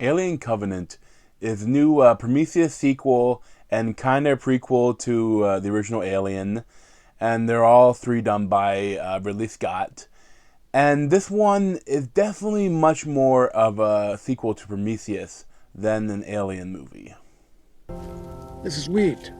Alien Covenant is a new Prometheus sequel and kind of prequel to the original Alien, and they're all three done by Ridley Scott. And this one is definitely much more of a sequel to Prometheus than an Alien movie. This is wheat.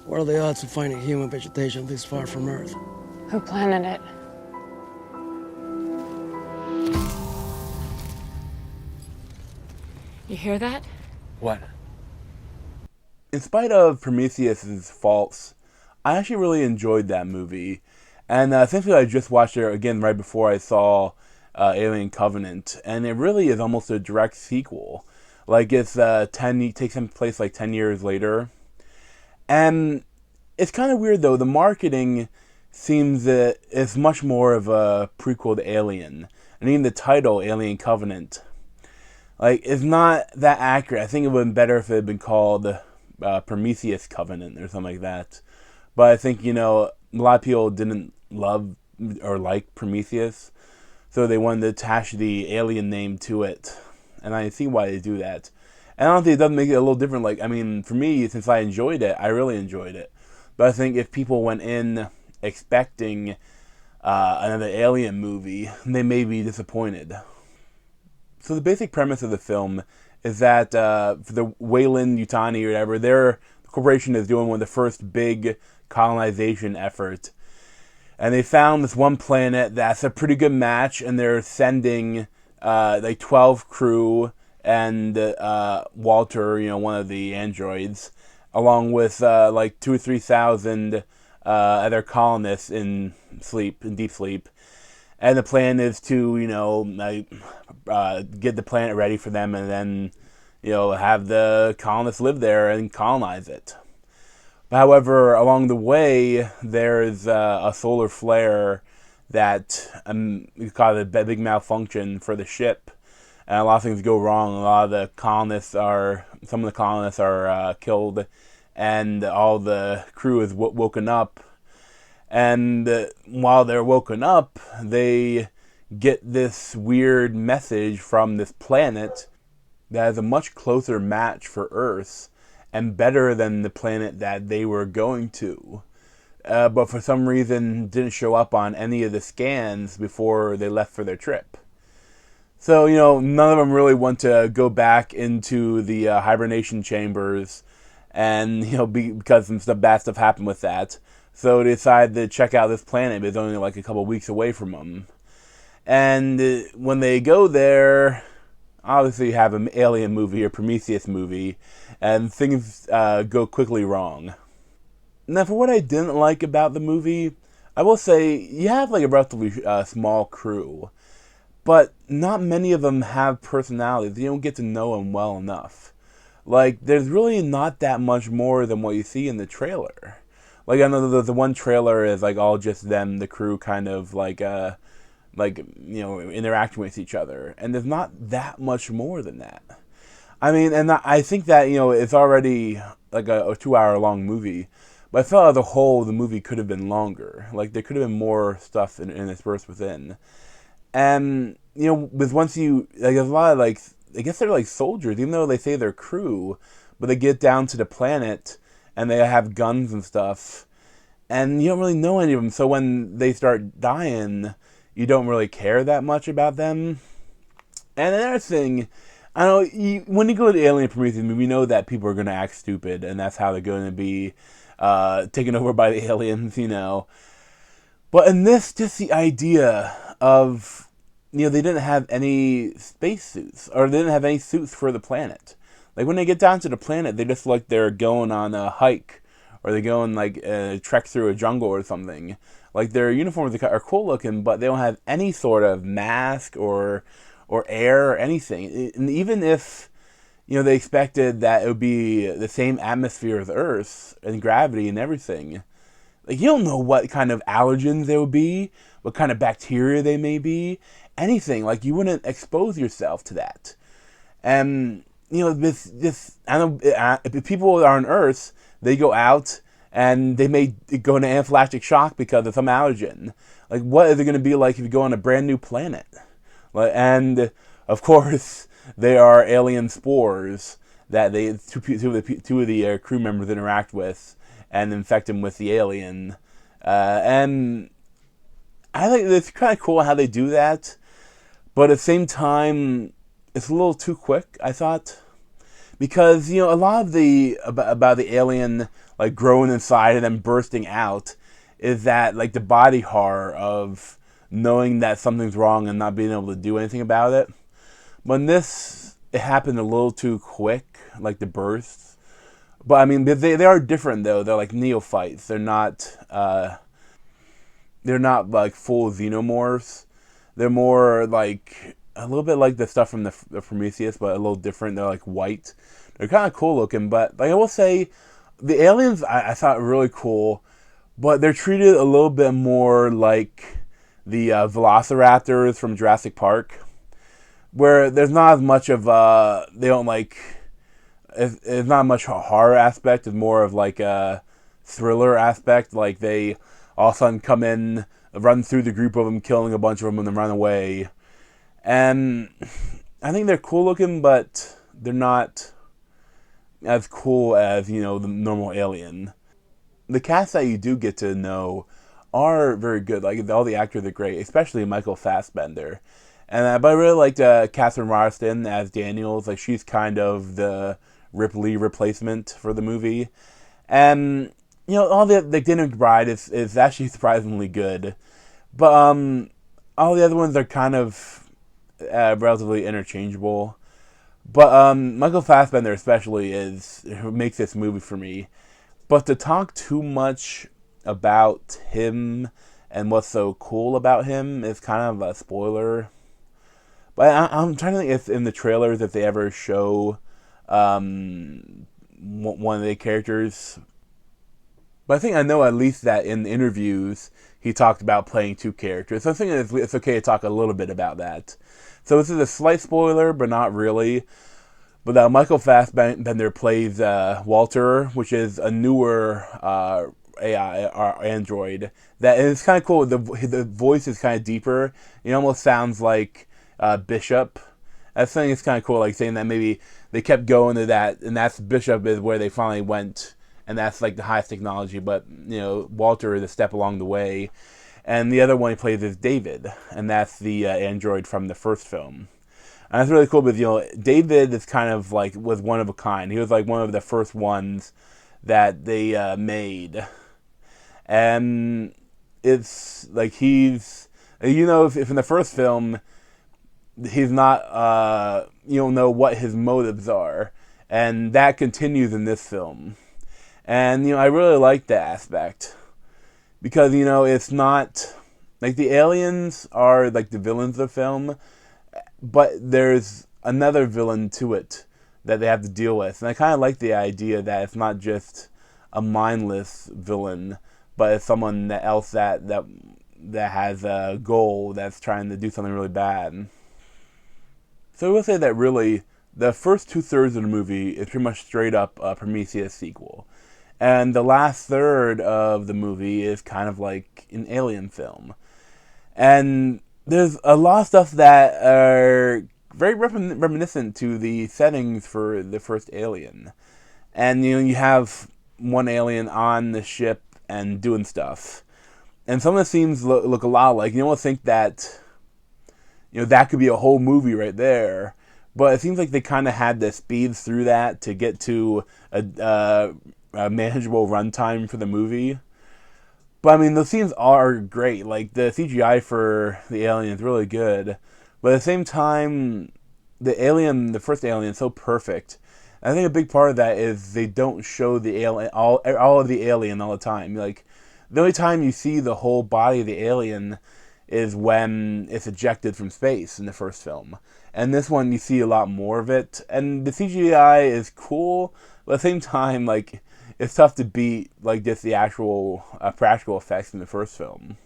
What are the odds of finding human vegetation this far from Earth? Who planted it? You hear that? What? In spite of Prometheus's faults, I actually really enjoyed that movie. And essentially, I just watched it again right before I saw Alien Covenant, and it really is almost a direct sequel. Like it's takes place like 10 years later, and it's kind of weird though. The marketing seems that it's much more of a prequel to Alien, and even the title Alien Covenant, like, it's not that accurate. I think it would have been better if it had been called Prometheus Covenant or something like that. But I think, a lot of people didn't love or like Prometheus, so they wanted to attach the alien name to it. And I see why they do that. And I don't think it doesn't make it a little different. Like, I mean, for me, since I enjoyed it, I really enjoyed it. But I think if people went in expecting another Alien movie, they may be disappointed. So the basic premise of the film is that for the Weyland Yutani or whatever, their corporation is doing one of the first big colonization efforts. And they found this one planet that's a pretty good match, and they're sending like 12 crew and Walter, one of the androids, along with like 2,000 or 3,000 other colonists in deep sleep. And the plan is to, get the planet ready for them, and then, have the colonists live there and colonize it. However, along the way, there's a solar flare that caused a big malfunction for the ship, and a lot of things go wrong. Some of the colonists are killed, and all the crew is woken up. And while they're woken up, they get this weird message from this planet that is a much closer match for Earth and better than the planet that they were going to. But for some reason didn't show up on any of the scans before they left for their trip. So, none of them really want to go back into the hibernation chambers, and, because some bad stuff happened with that. So they decided to check out this planet, but it's only like a couple of weeks away from them. And when they go there, obviously you have an Alien movie or Prometheus movie, and things go quickly wrong. Now, for what I didn't like about the movie, I will say you have like a relatively small crew, but not many of them have personalities. You don't get to know them well enough. Like, there's really not that much more than what you see in the trailer. Like, I know the one trailer is like all just them, the crew, kind of like interacting with each other, and there's not that much more than that. I mean, and I think that it's already like a 2 hour long movie, but I felt as a whole the movie could have been longer. Like, there could have been more stuff interspersed within, and with once you there's a lot of I guess they're like soldiers, even though they say they're crew, but they get down to the planet and they have guns and stuff, and you don't really know any of them. So when they start dying, you don't really care that much about them. And another thing, I know when you go to the Alien Prometheus movie, we know that people are going to act stupid, and that's how they're going to be taken over by the aliens, But in this, just the idea of, they didn't have any spacesuits, or they didn't have any suits for the planet. Like, when they get down to the planet, they just look like they're going on a hike, or they're going, trek through a jungle or something. Like, their uniforms are cool looking, but they don't have any sort of mask or air or anything. And even if, they expected that it would be the same atmosphere as Earth and gravity and everything, like, you don't know what kind of allergens there would be, what kind of bacteria they may be, anything. Like, you wouldn't expose yourself to that. And, if people are on Earth, they go out and they may go into anaphylactic shock because of some allergen. Like, what is it going to be like if you go on a brand new planet? And, of course, they are alien spores that two of the crew members interact with and infect him with the alien. And I think it's kind of cool how they do that, but at the same time, it's a little too quick, I thought. Because, a lot of the about the alien like growing inside and then bursting out is that like the body horror of knowing that something's wrong and not being able to do anything about it. But in this, it happened a little too quick, like the bursts. But I mean, they are different though. They're like neophytes. They're not like full xenomorphs. They're more like a little bit like the stuff from the Prometheus, but a little different. They're like white. They're kind of cool looking, but like I will say, the aliens I thought were really cool, but they're treated a little bit more like the Velociraptors from Jurassic Park, where there's not as much of they don't like. It's not much a horror aspect. It's more of like a thriller aspect. Like they all of a sudden come in, run through the group of them, killing a bunch of them, and then run away. And I think they're cool looking, but they're not as cool as, the normal alien. The cast that you do get to know are very good. Like, all the actors are great, especially Michael Fassbender. And but I really liked Catherine Marston as Daniels. Like, she's kind of the Ripley replacement for the movie. And, all the Dinner McBride is actually surprisingly good. But all the other ones are kind of relatively interchangeable. But Michael Fassbender especially is who makes this movie for me. But to talk too much about him and what's so cool about him is kind of a spoiler. But I'm trying to think if in the trailers if they ever show one of the characters. But I think I know at least that in the interviews he talked about playing two characters. So I think it's okay to talk a little bit about that. So this is a slight spoiler, but not really. But Michael Fassbender plays Walter, which is a newer AI or android. That is kind of cool. The voice is kind of deeper. It almost sounds like Bishop. I think it's kind of cool, like saying that maybe they kept going to that, and that's Bishop is where they finally went, and that's like the highest technology. But Walter is a step along the way. And the other one he plays is David, and that's the android from the first film. And that's really cool because, David is kind of like, was one of a kind. He was like one of the first ones that they made. And it's like he's, if in the first film, he's not, you don't know what his motives are. And that continues in this film. And, I really like that aspect. Because, it's not, like, the aliens are, like, the villains of the film, but there's another villain to it that they have to deal with. And I kind of like the idea that it's not just a mindless villain, but it's someone else that has a goal that's trying to do something really bad. So I will say that really, the first 2/3 of the movie is pretty much straight up a Prometheus sequel. And the last third of the movie is kind of like an alien film. And there's a lot of stuff that are very reminiscent to the settings for the first Alien. And, you have one alien on the ship and doing stuff. And some of the scenes look a lot like, you don't think that, that could be a whole movie right there. But it seems like they kind of had to speed through that to get to a manageable runtime for the movie. But I mean, the scenes are great. Like, the CGI for the alien is really good. But at the same time, the first alien is so perfect. I think a big part of that is they don't show the alien, all of the alien all the time. Like, the only time you see the whole body of the alien is when it's ejected from space in the first film. And this one, you see a lot more of it. And the CGI is cool, but at the same time, like, it's tough to beat, like, just the actual practical effects in the first film.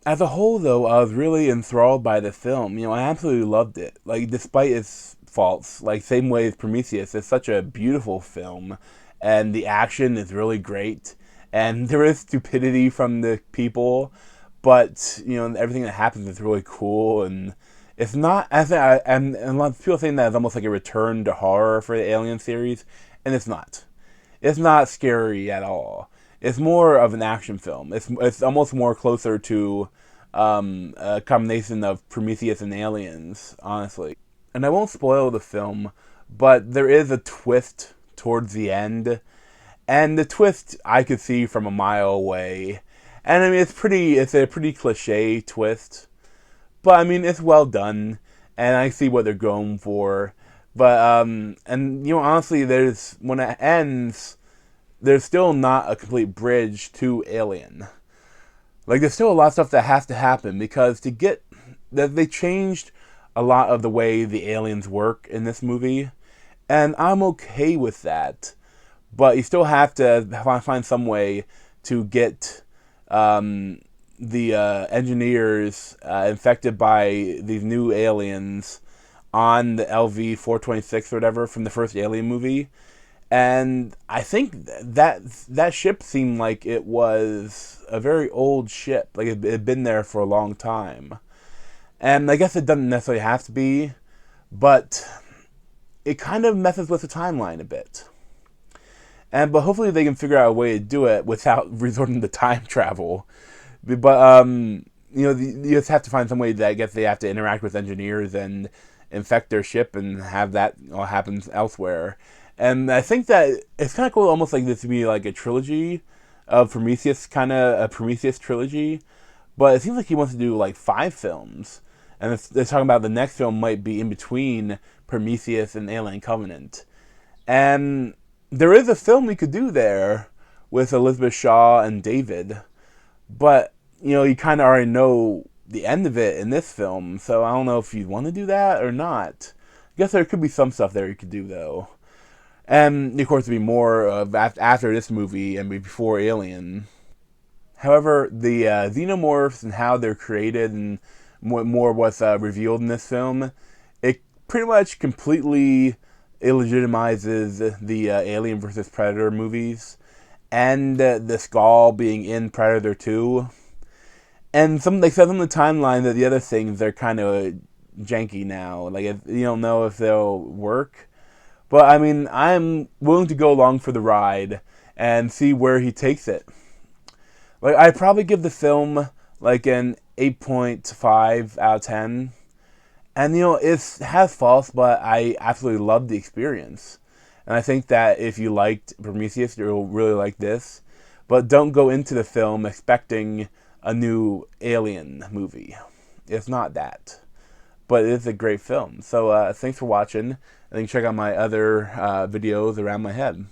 As a whole, though, I was really enthralled by the film. I absolutely loved it. Like, despite its faults, like, same way as Prometheus, it's such a beautiful film. And the action is really great. And there is stupidity from the people. But, everything that happens is really cool. And It's not. And a lot of people saying that it's almost like a return to horror for the Alien series, and it's not. It's not scary at all. It's more of an action film. It's almost more closer to a combination of Prometheus and Aliens, honestly. And I won't spoil the film, but there is a twist towards the end, and the twist I could see from a mile away. And I mean, it's a pretty cliche twist, but I mean, it's well done, and I see what they're going for. But and honestly, when it ends, there's still not a complete bridge to Alien. Like, there's still a lot of stuff that has to happen, because they changed a lot of the way the aliens work in this movie, and I'm okay with that. But you still have to find some way to get the engineers infected by these new aliens on the LV-426 or whatever from the first Alien movie. And I think that ship seemed like it was a very old ship. Like, it had been there for a long time. And I guess it doesn't necessarily have to be, but it kind of messes with the timeline a bit. But hopefully they can figure out a way to do it without resorting to time travel. But you just have to find some way that I guess they have to interact with engineers and infect their ship and have that all happen elsewhere. And I think that it's kind of cool, almost like this to be like a trilogy of Prometheus, kind of a Prometheus trilogy. But it seems like he wants to do like 5 films. And they're talking about the next film might be in between Prometheus and Alien Covenant. And there is a film we could do there with Elizabeth Shaw and David. But, you kind of already know the end of it in this film. So I don't know if you'd want to do that or not. I guess there could be some stuff there you could do, though. And, of course, it'd be more of after this movie and before Alien. However, the xenomorphs and how they're created and more what's revealed in this film, it pretty much completely illegitimizes the Alien vs. Predator movies, and the skull being in Predator 2. And they said on the timeline that the other things are kind of janky now. Like, you don't know if they'll work. But, I mean, I'm willing to go along for the ride and see where he takes it. Like, I'd probably give the film like an 8.5 out of 10. And, it has faults, but I absolutely love the experience. And I think that if you liked Prometheus, you'll really like this. But don't go into the film expecting a new Alien movie. It's not that. But it is a great film. So thanks for watching. And you can check out my other videos around my head.